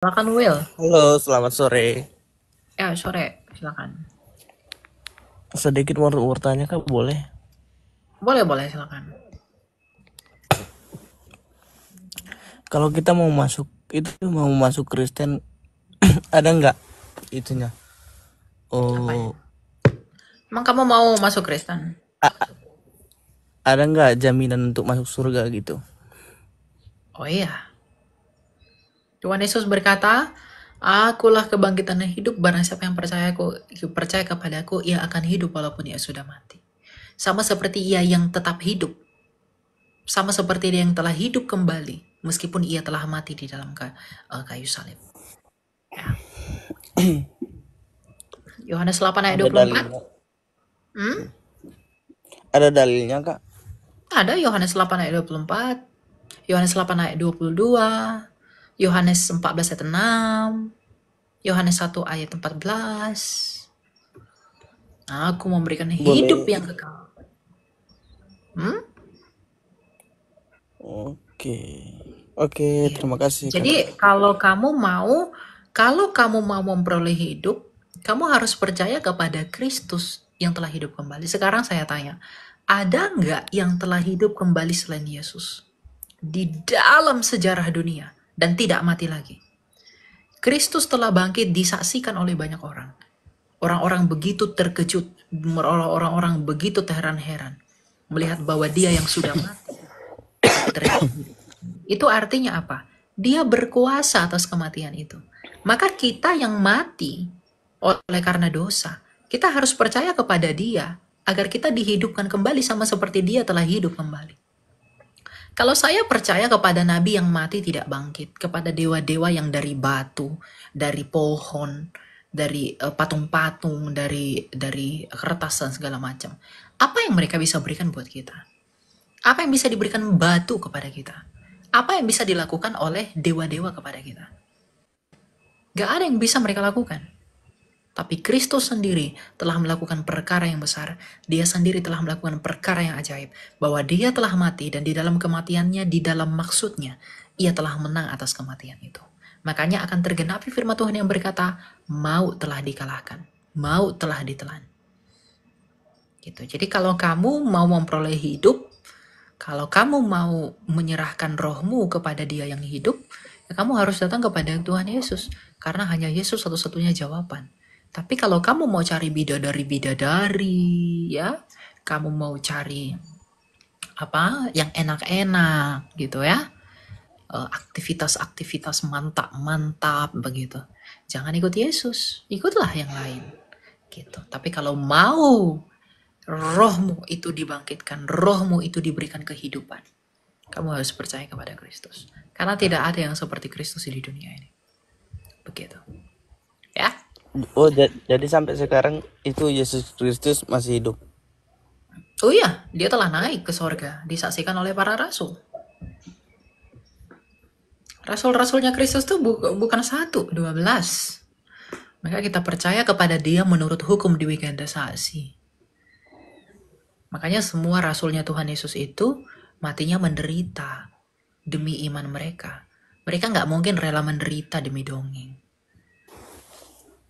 Silakan Will. Halo, selamat sore. Ya, sore. Silakan. Sedikit mau bertanya Kak, boleh? Boleh, boleh, silakan. Kalau kita mau masuk Kristen, ada nggak itunya? Apanya? Oh, Emang kamu mau masuk Kristen? ada nggak jaminan untuk masuk surga gitu? Oh iya. Tuhan Yesus berkata, Akulah kebangkitan dan hidup, barang siapa yang percaya kepadaku, ia akan hidup walaupun ia sudah mati. Sama seperti ia yang tetap hidup, sama seperti dia yang telah hidup kembali, meskipun ia telah mati di dalam kayu salib. Ya. Yohanes 8 ayat Ada 24. dalilnya? Hmm? Ada dalilnya Kak? Ada Yohanes 8 ayat 24, Yohanes 8 ayat 22, Yohanes 14 ayat 6, Yohanes 1 ayat 14. Aku memberikan hidup Boleh. yang kekal. Hmm? Oke, oke, Iya. terima kasih Kak. Jadi kalau kamu mau memperoleh hidup, kamu harus percaya kepada Kristus yang telah hidup kembali. Sekarang saya tanya, ada nggak yang telah hidup kembali selain Yesus di dalam sejarah dunia dan tidak mati lagi? Kristus telah bangkit disaksikan oleh banyak orang. Orang-orang begitu terkejut, orang-orang begitu terheran-heran melihat bahwa dia yang sudah mati ternyata hidup. Itu artinya apa? Dia berkuasa atas kematian itu. Maka kita yang mati oleh karena dosa, kita harus percaya kepada dia agar kita dihidupkan kembali sama seperti dia telah hidup kembali. Kalau saya percaya kepada nabi yang mati tidak bangkit, kepada dewa-dewa yang dari batu, dari pohon, dari patung-patung, dari kertas dan segala macam. Apa yang mereka bisa berikan buat kita? Apa yang bisa diberikan batu kepada kita? Apa yang bisa dilakukan oleh dewa-dewa kepada kita? Gak ada yang bisa mereka lakukan. Tapi Kristus sendiri telah melakukan perkara yang besar. Dia sendiri telah melakukan perkara yang ajaib. Bahwa dia telah mati dan di dalam kematiannya, di dalam maksudnya, ia telah menang atas kematian itu. Makanya akan tergenapi firman Tuhan yang berkata, maut telah dikalahkan, maut telah ditelan. Gitu. Jadi kalau kamu mau memperoleh hidup, kalau kamu mau menyerahkan rohmu kepada dia yang hidup, ya kamu harus datang kepada Tuhan Yesus. Karena hanya Yesus satu-satunya jawaban. Tapi kalau kamu mau cari bidadari-bidadari, ya, kamu mau cari apa yang enak-enak gitu ya, aktivitas-aktivitas mantap-mantap begitu. Jangan ikut Yesus, ikutlah yang lain gitu. Tapi kalau mau rohmu itu dibangkitkan, rohmu itu diberikan kehidupan, kamu harus percaya kepada Kristus. Karena tidak ada yang seperti Kristus di dunia ini. Begitu. Ya. Oh, jadi sampai sekarang itu Yesus Kristus masih hidup. Oh iya, dia telah naik ke sorga, disaksikan oleh para rasul. Rasul-rasulnya Kristus itu bukan 1, 12. Maka kita percaya kepada dia menurut hukum di Wikendasasi. Makanya semua rasulnya Tuhan Yesus itu matinya menderita demi iman mereka. Mereka nggak mungkin rela menderita demi dongeng.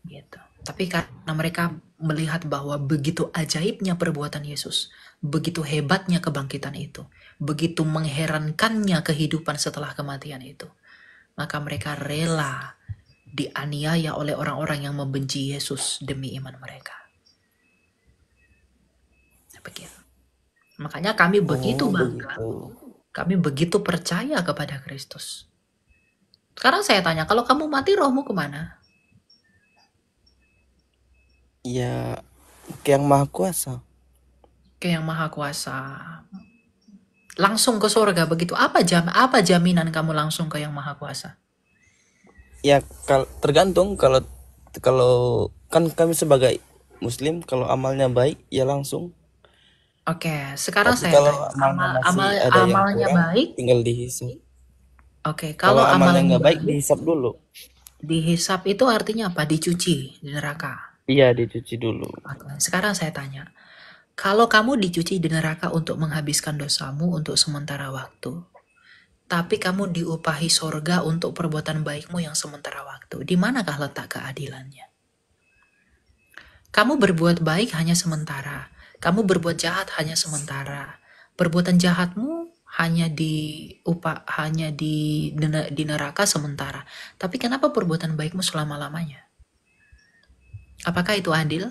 Gitu. Tapi karena mereka melihat bahwa begitu ajaibnya perbuatan Yesus, begitu hebatnya kebangkitan itu, begitu mengherankannya kehidupan setelah kematian itu, maka mereka rela dianiaya oleh orang-orang yang membenci Yesus demi iman mereka. Begitu. Makanya kami begitu Oh, bangga, begitu. kami begitu percaya kepada Kristus. Sekarang saya tanya, kalau kamu mati rohmu kemana? Ya, ke yang maha kuasa. Ke yang maha kuasa. Langsung ke surga begitu. Apa jaminan kamu langsung ke yang maha kuasa? Ya, tergantung kalau kalau kan kami sebagai Muslim, kalau amalnya baik ya langsung. Oke, sekarang Tapi saya kalau tanya, amalnya masih ada yang amalnya kurang, baik? tinggal dihisap. Oke, Kalau kalau amalnya amalnya nggak baik, baik, dihisap dulu. dihisap itu artinya apa? Dicuci di neraka. Iya, dicuci dulu. Oke, sekarang saya tanya, kalau kamu dicuci di neraka untuk menghabiskan dosamu untuk sementara waktu, tapi kamu diupahi sorga untuk perbuatan baikmu yang sementara waktu. Di manakah letak keadilannya? Kamu berbuat baik hanya sementara. Kamu berbuat jahat hanya sementara. Perbuatan jahatmu hanya di neraka sementara. Tapi kenapa perbuatan baikmu selama-lamanya? Apakah itu adil?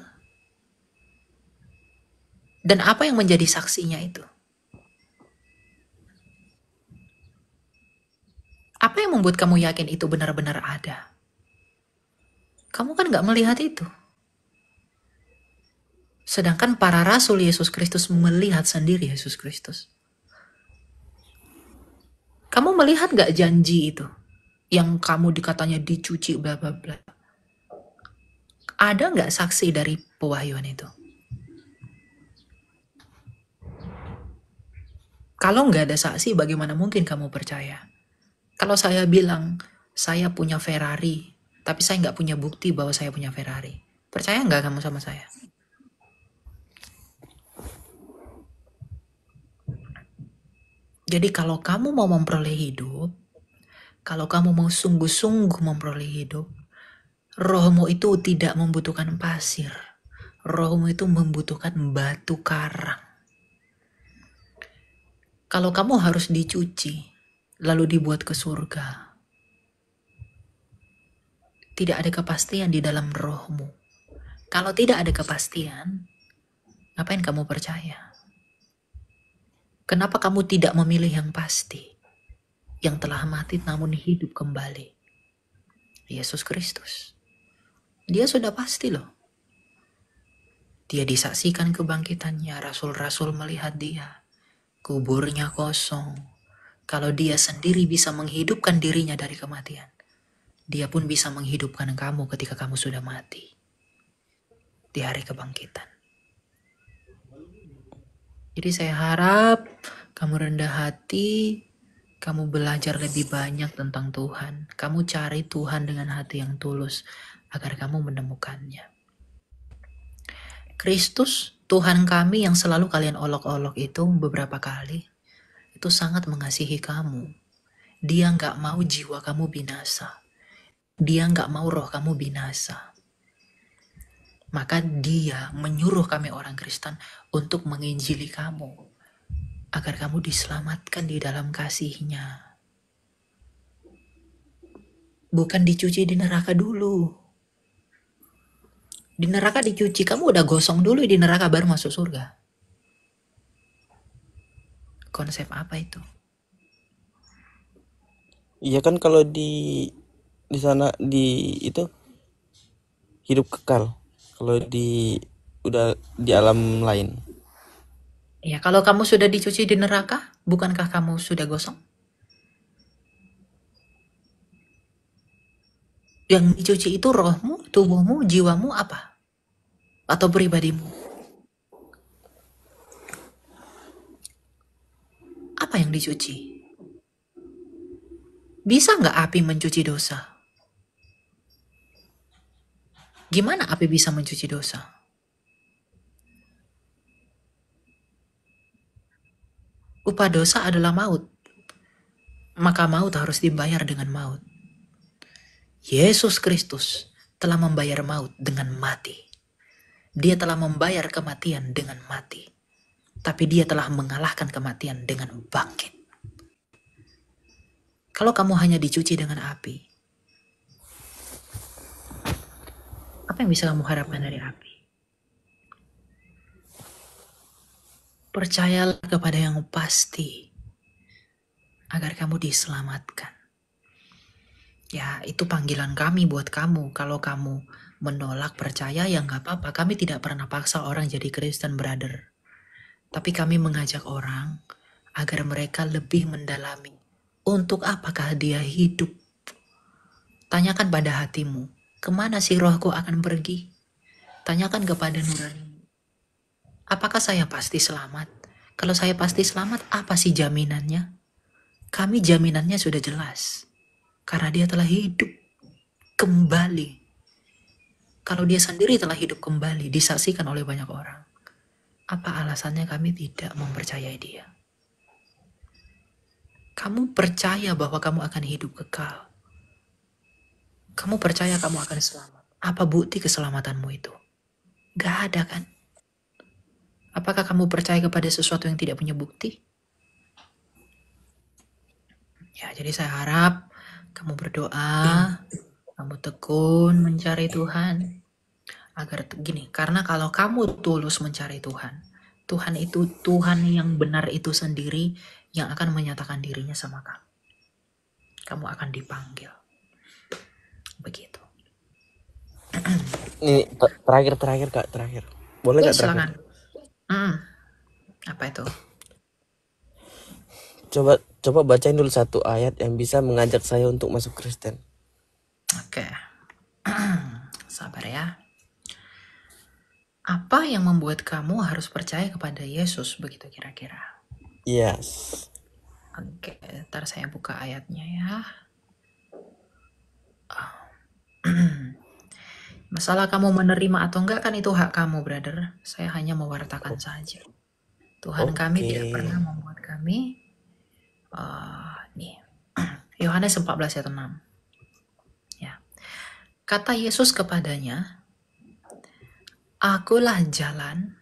Dan apa yang menjadi saksinya itu? Apa yang membuat kamu yakin itu benar-benar ada? Kamu kan gak melihat itu. Sedangkan para rasul Yesus Kristus melihat sendiri Yesus Kristus. Kamu melihat gak janji itu? Yang kamu dikatanya dicuci bla bla bla. Ada gak saksi dari pewahyuan itu? Kalau nggak ada saksi, bagaimana mungkin kamu percaya? Kalau saya bilang, saya punya Ferrari, tapi saya nggak punya bukti bahwa saya punya Ferrari. Percaya nggak kamu sama saya? Jadi kalau kamu mau memperoleh hidup, kalau kamu mau sungguh-sungguh memperoleh hidup, rohmu itu tidak membutuhkan pasir. Rohmu itu membutuhkan batu karang. Kalau kamu harus dicuci, lalu dibuat ke surga, tidak ada kepastian di dalam rohmu. Kalau tidak ada kepastian, ngapain kamu percaya? Kenapa kamu tidak memilih yang pasti, yang telah mati namun hidup kembali? Yesus Kristus. Dia sudah pasti loh. Dia disaksikan kebangkitannya, rasul-rasul melihat dia. Kuburnya kosong. Kalau dia sendiri bisa menghidupkan dirinya dari kematian, dia pun bisa menghidupkan kamu ketika kamu sudah mati. Di hari kebangkitan. Jadi saya harap kamu rendah hati, kamu belajar lebih banyak tentang Tuhan. Kamu cari Tuhan dengan hati yang tulus agar kamu menemukannya. Kristus, Tuhan kami yang selalu kalian olok-olok itu beberapa kali, itu sangat mengasihi kamu. Dia nggak mau jiwa kamu binasa. Dia nggak mau roh kamu binasa. Maka dia menyuruh kami orang Kristen untuk menginjili kamu, agar kamu diselamatkan di dalam kasih-Nya. Bukan dicuci di neraka dulu. Di neraka dicuci, kamu udah gosong dulu di neraka baru masuk surga. Konsep apa itu? Iya kan kalau di sana di itu hidup kekal. Kalau udah di alam lain. Ya, kalau kamu sudah dicuci di neraka, bukankah kamu sudah gosong? Yang dicuci itu rohmu, tubuhmu, jiwamu apa? Atau pribadimu? Apa yang dicuci? Bisa nggak api mencuci dosa? Gimana api bisa mencuci dosa? Upah dosa adalah maut. Maka maut harus dibayar dengan maut. Yesus Kristus telah membayar maut dengan mati. Dia telah membayar kematian dengan mati. Tapi dia telah mengalahkan kematian dengan bangkit. Kalau kamu hanya dicuci dengan api, apa yang bisa kamu harapkan dari api? Percayalah kepada yang pasti, agar kamu diselamatkan. Ya, itu panggilan kami buat kamu. Kalau kamu menolak percaya, ya nggak apa-apa. Kami tidak pernah paksa orang jadi Kristen, brother. Tapi kami mengajak orang agar mereka lebih mendalami. Untuk apakah dia hidup? Tanyakan pada hatimu, kemana si rohku akan pergi? Tanyakan kepada nurani. Apakah saya pasti selamat? Kalau saya pasti selamat, apa sih jaminannya? Kami jaminannya sudah jelas. Karena dia telah hidup kembali. Kalau dia sendiri telah hidup kembali, disaksikan oleh banyak orang. Apa alasannya kami tidak mempercayai dia? Kamu percaya bahwa kamu akan hidup kekal. Kamu percaya kamu akan selamat. Apa bukti keselamatanmu itu? Gak ada kan? Apakah kamu percaya kepada sesuatu yang tidak punya bukti? Ya, jadi saya harap kamu berdoa, kamu tekun mencari Tuhan. Agar gini, karena kalau kamu tulus mencari Tuhan, Tuhan itu Tuhan yang benar itu sendiri yang akan menyatakan dirinya sama kamu. Kamu akan dipanggil. Begitu. Ini terakhir Kak, terakhir. Boleh nggak terakhir? Silakan. Apa itu? Coba bacain dulu satu ayat yang bisa mengajak saya untuk masuk Kristen. Oke. Sabar ya. Apa yang membuat kamu harus percaya kepada Yesus begitu kira-kira? Yes. Oke, ntar saya buka ayatnya ya. Masalah kamu menerima atau enggak kan itu hak kamu, brother. Saya hanya mewartakan saja. Tuhan kami tidak pernah membuat kami nih. Yohanes 14 ayat 6. Ya. Kata Yesus kepadanya, "Akulah jalan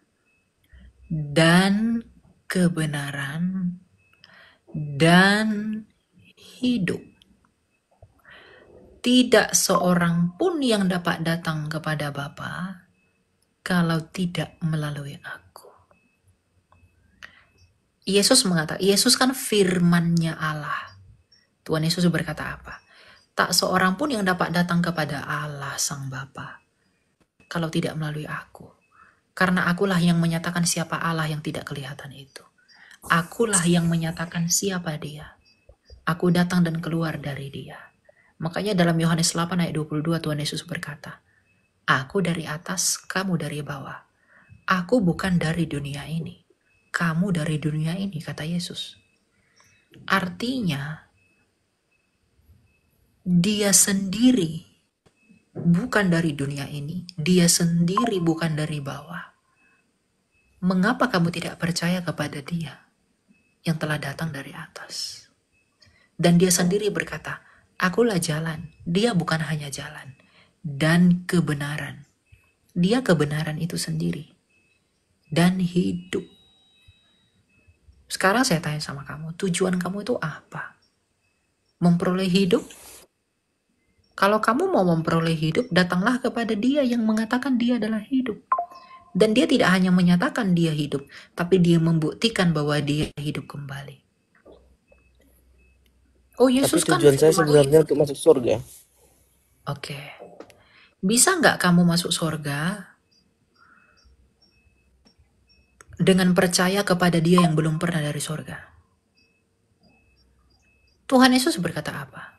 dan kebenaran dan hidup. Tidak seorang pun yang dapat datang kepada Bapa kalau tidak melalui aku." Yesus mengatakan, Yesus kan firman-Nya Allah. Tuhan Yesus berkata apa? Tak seorang pun yang dapat datang kepada Allah Sang Bapa kalau tidak melalui aku. Karena akulah yang menyatakan siapa Allah yang tidak kelihatan itu. Akulah yang menyatakan siapa dia. Aku datang dan keluar dari dia. Makanya dalam Yohanes 8 ayat 22 Tuhan Yesus berkata, "Aku dari atas, kamu dari bawah. Aku bukan dari dunia ini. Kamu dari dunia ini," kata Yesus. Artinya, dia sendiri bukan dari dunia ini. Dia sendiri bukan dari bawah. Mengapa kamu tidak percaya kepada dia yang telah datang dari atas? Dan dia sendiri berkata, "Akulah jalan." Dia bukan hanya jalan dan kebenaran. Dia kebenaran itu sendiri dan hidup. Sekarang saya tanya sama kamu, tujuan kamu itu apa? Memperoleh hidup? Kalau kamu mau memperoleh hidup, datanglah kepada dia yang mengatakan dia adalah hidup. Dan dia tidak hanya menyatakan dia hidup, tapi dia membuktikan bahwa dia hidup kembali. Oh, Yesus Tapi kan tujuan saya firman. sebenarnya untuk masuk surga. Oke. Bisa nggak kamu masuk surga dengan percaya kepada dia yang belum pernah dari surga? Tuhan Yesus berkata apa?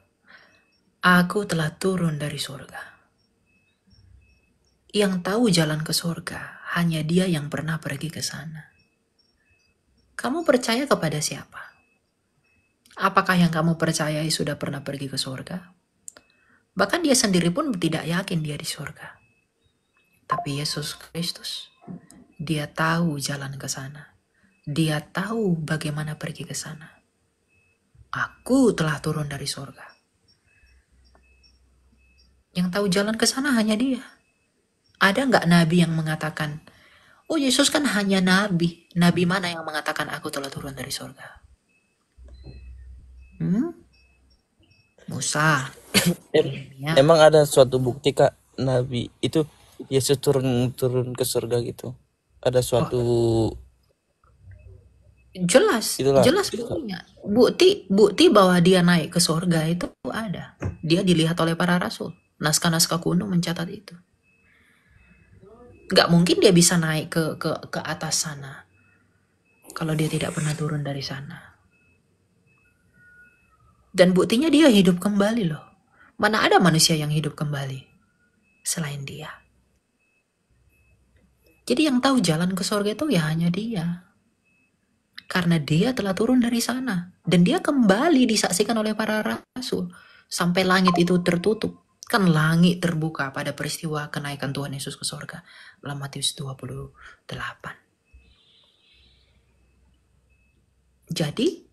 "Aku telah turun dari surga." Yang tahu jalan ke surga hanya dia yang pernah pergi ke sana. Kamu percaya kepada siapa? Apakah yang kamu percayai sudah pernah pergi ke surga? Bahkan dia sendiri pun tidak yakin dia di surga. Tapi Yesus Kristus, dia tahu jalan ke sana. Dia tahu bagaimana pergi ke sana. Aku telah turun dari surga. Yang tahu jalan ke sana hanya dia. Ada nggak nabi yang mengatakan, "Oh, Yesus kan hanya nabi." Nabi mana yang mengatakan aku telah turun dari surga? Musa. Emang ada suatu bukti Kak, Nabi itu Yesus turun ke surga gitu? Ada suatu Jelas buktinya. Bukti bahwa dia naik ke surga itu ada. Dia dilihat oleh para rasul. Naskah-naskah kuno mencatat itu. Nggak mungkin dia bisa naik ke atas sana kalau dia tidak pernah turun dari sana. Dan buktinya dia hidup kembali loh. Mana ada manusia yang hidup kembali selain dia. Jadi yang tahu jalan ke surga itu ya hanya dia. Karena dia telah turun dari sana. Dan dia kembali disaksikan oleh para rasul. Sampai langit itu tertutup. Kan langit terbuka pada peristiwa kenaikan Tuhan Yesus ke surga. Dalam Matius 28. Jadi,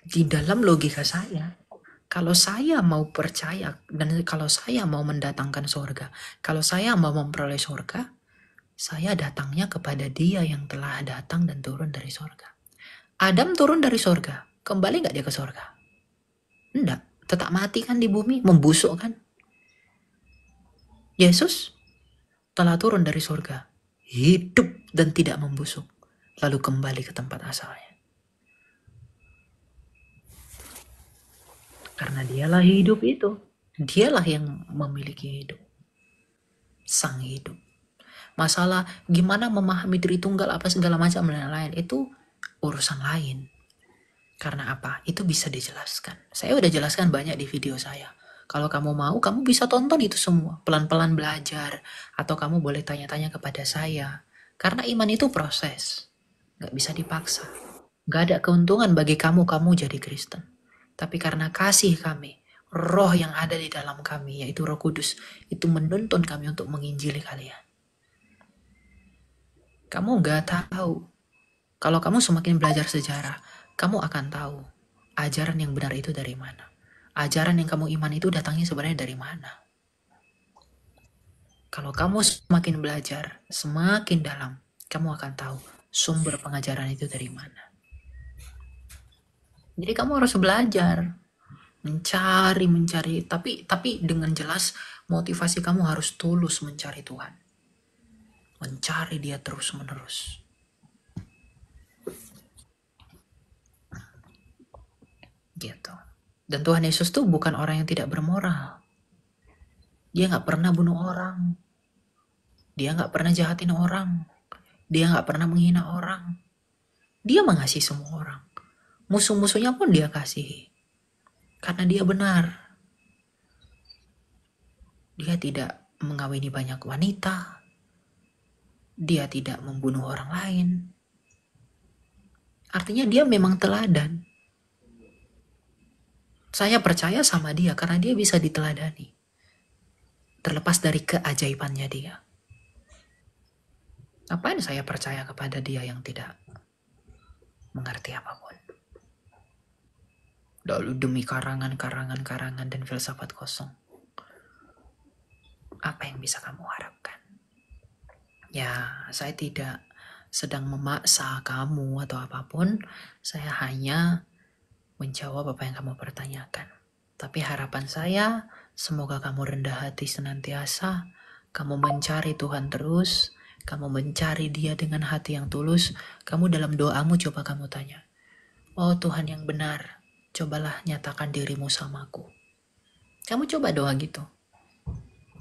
Di dalam logika saya, kalau saya mau percaya dan kalau saya mau mendatangkan surga, kalau saya mau memperoleh surga, saya datangnya kepada Dia yang telah datang dan turun dari surga. Adam turun dari surga, kembali nggak dia ke surga? Enggak, tetap mati kan di bumi, membusuk kan? Yesus telah turun dari surga, hidup dan tidak membusuk, lalu kembali ke tempat asalnya. Karena dialah hidup itu. Dialah yang memiliki hidup. Sang hidup. Masalah gimana memahami Tritunggal apa segala macam dan lain-lain itu urusan lain. Karena apa? Itu bisa dijelaskan. Saya udah jelaskan banyak di video saya. Kalau kamu mau, kamu bisa tonton itu semua. Pelan-pelan belajar. Atau kamu boleh tanya-tanya kepada saya. Karena iman itu proses. Gak bisa dipaksa. Gak ada keuntungan bagi kamu jadi Kristen. Tapi karena kasih kami, roh yang ada di dalam kami, yaitu Roh Kudus, itu menuntun kami untuk menginjili kalian. Kamu gak tahu. Kalau kamu semakin belajar sejarah, kamu akan tahu ajaran yang benar itu dari mana. Ajaran yang kamu iman itu datangnya sebenarnya dari mana. Kalau kamu semakin belajar, semakin dalam, kamu akan tahu sumber pengajaran itu dari mana. Jadi kamu harus belajar, mencari, tapi dengan jelas motivasi kamu harus tulus mencari Tuhan. Mencari Dia terus-menerus. Gitu. Dan Tuhan Yesus tuh bukan orang yang tidak bermoral. Dia nggak pernah bunuh orang. Dia nggak pernah jahatin orang. Dia nggak pernah menghina orang. Dia mengasihi semua orang. Musuh-musuhnya pun dia kasihi. Karena dia benar. Dia tidak mengawini banyak wanita. Dia tidak membunuh orang lain. Artinya dia memang teladan. Saya percaya sama dia karena dia bisa diteladani. Terlepas dari keajaibannya dia. Ngapain saya percaya kepada dia yang tidak mengerti apapun? Lalu demi karangan dan filsafat kosong. Apa yang bisa kamu harapkan? Ya, saya tidak sedang memaksa kamu atau apapun. Saya hanya menjawab apa yang kamu pertanyakan. Tapi harapan saya, semoga kamu rendah hati senantiasa, kamu mencari Tuhan terus, kamu mencari Dia dengan hati yang tulus, kamu dalam doamu coba kamu tanya, oh Tuhan yang benar, cobalah nyatakan dirimu samaku. Kamu coba doa gitu.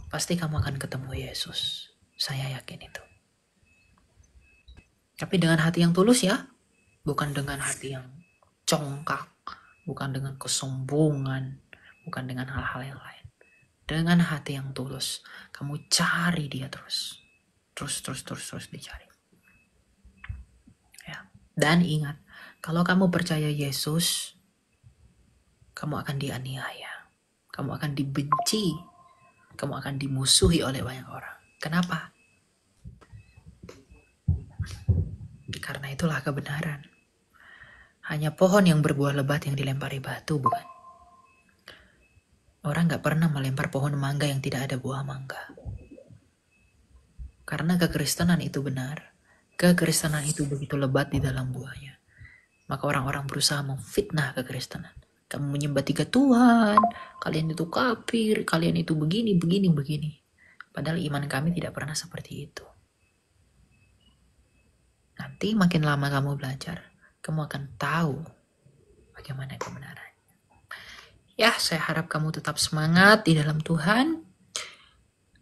Pasti kamu akan ketemu Yesus. Saya yakin itu. Tapi dengan hati yang tulus ya, bukan dengan hati yang congkak, bukan dengan kesombongan, bukan dengan hal-hal yang lain. Dengan hati yang tulus, kamu cari Dia terus. Terus dicari. Ya. Dan ingat, kalau kamu percaya Yesus, kamu akan dianiaya. Kamu akan dibenci. Kamu akan dimusuhi oleh banyak orang. Kenapa? Karena itulah kebenaran. Hanya pohon yang berbuah lebat yang dilempari batu, bukan? Orang gak pernah melempar pohon mangga yang tidak ada buah mangga. Karena kekristenan itu benar. Kekristenan itu begitu lebat di dalam buahnya. Maka orang-orang berusaha memfitnah kekristenan. Kamu menyembah 3 Tuhan, kalian itu kafir, kalian itu begini. Padahal iman kami tidak pernah seperti itu. Nanti makin lama kamu belajar, kamu akan tahu bagaimana kebenaran. Ya, saya harap kamu tetap semangat di dalam Tuhan.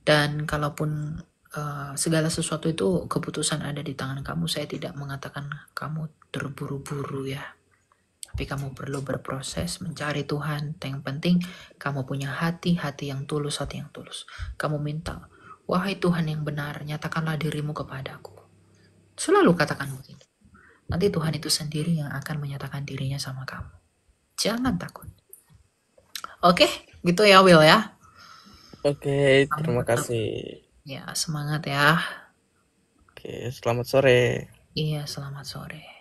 Dan kalaupun segala sesuatu itu keputusan ada di tangan kamu, saya tidak mengatakan kamu terburu-buru ya. Tapi kamu perlu berproses mencari Tuhan. Yang penting kamu punya hati yang tulus, Kamu minta, wahai Tuhan yang benar, nyatakanlah dirimu kepadaku. Selalu katakan begitu. Nanti Tuhan itu sendiri yang akan menyatakan dirinya sama kamu. Jangan takut. Oke, gitu ya Will ya. Oke, Kamu terima tetap kasih. ya semangat ya. Oke, selamat sore. Iya, selamat sore.